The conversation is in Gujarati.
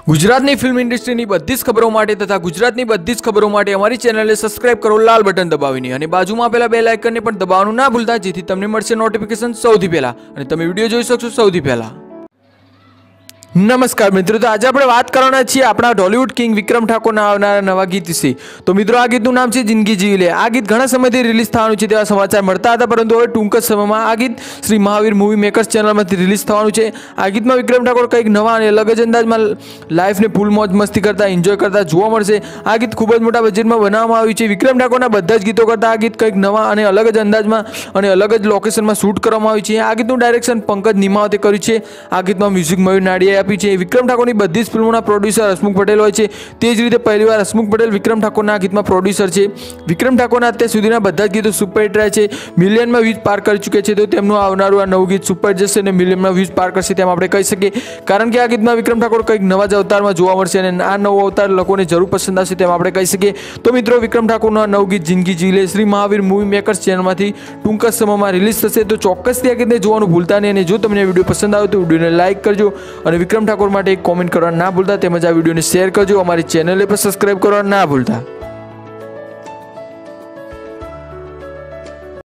ગુજરાતની ફિલ્મ ઇન્ડસ્ટ્રીની બધી જ ખબરો માટે તથા ગુજરાતની બધી જ ખબરો માટે અમારી ચેનલને સબસ્ક્રાઇબ કરો લાલ બટન દબાવીને અને બાજુમાં આપેલા બેલ આઇકનને પણ દબાવવાનું ના ભૂલતા જેથી તમને મળશે નોટિફિકેશન સૌથી પહેલા અને તમે વિડીયો જોઈ શકશો સૌથી પહેલા। નમસ્કાર મિત્રો, તો આજે આપણે વાત કરવાના છીએ આપણા ઢોલિવૂડ કિંગ વિક્રમ ઠાકોરના આવનારા નવા ગીત વિશે। તો મિત્રો, આ ગીતનું નામ છે જિંદગી જીવી લે। આ ગીત ઘણા સમયથી રિલીઝ થવાનું છે તેવા સમાચાર મળતા હતા, પરંતુ હવે ટૂંક જ સમયમાં આ ગીત શ્રી મહાવીર મૂવી મેકર્સ ચેનલમાંથી રિલીઝ થવાનું છે। આ ગીતમાં વિક્રમ ઠાકોર કંઈક નવા અને અલગ જ અંદાજમાં લાઈફને ફૂલ મોજ મસ્તી કરતા એન્જોય કરતા જોવા મળશે। આ ગીત ખૂબ જ મોટા બજેટમાં બનાવવામાં આવ્યું છે। વિક્રમ ઠાકોરના બધા જ ગીતો કરતાં આ ગીત કંઈક નવા અને અલગ જ અંદાજમાં અને અલગ જ લોકેશનમાં શૂટ કરવામાં આવ્યું છે। આ ગીતનું ડાયરેક્શન પંકજ નિમાવતે કર્યું છે। આ ગીતમાં મ્યુઝિક મયુર નાડિયાએ આપ્યું છે। વિક્રમ ઠાકોરની બધી જ ફિલ્મોના પ્રોડ્યુસર હસમુખ પટેલ હોય છે, તે જ રીતે પહેલીવાર હસમુખ પટેલ વિક્રમ ઠાકોરના ગીતમાં પ્રોડ્યુસર છે। વિક્રમ ઠાકોરના અત્યાર સુધીના બધા જ ગીતો સુપરહિટ રહ્યા છે, મિલિયનમાં વ્યૂઝ પાર કરી ચૂક્યા છે। તો તેમનું આવનારું આ નવું ગીત સુપરહિટ જશે અને મિલિયનમાં વ્યૂઝ પાર કરશે તેમ આપણે કહી શકીએ, કારણ કે આ ગીતમાં વિક્રમ ઠાકોર કંઈક નવા જ અવતારમાં જોવા મળશે અને આ નવો અવતાર લોકોને જરૂર પસંદ આવશે તેમ આપણે કહી શકીએ। તો મિત્રો, વિક્રમ ઠાકોરનું આ નવું ગીત જિંદગી જીવી લે શ્રી મહાવીર મૂવી મેકર્સ ચેનલમાંથી ટૂંક જ સમયમાં રિલીઝ થશે। તો ચોક્કસથી આ ગીતને જોવાનું ભૂલતા નહીં અને જો તમને વિડીયો પસંદ આવે તો વિડીયોને લાઇક કરજો અને વિક્રમ ઠાકોર માટે એક કોમેન્ટ કરવા ના ભૂલતા, તેમજ આ વિડીયોને શેર કરજો। અમારી ચેનલને પણ સબસ્ક્રાઇબ કરવા ના ભૂલતા।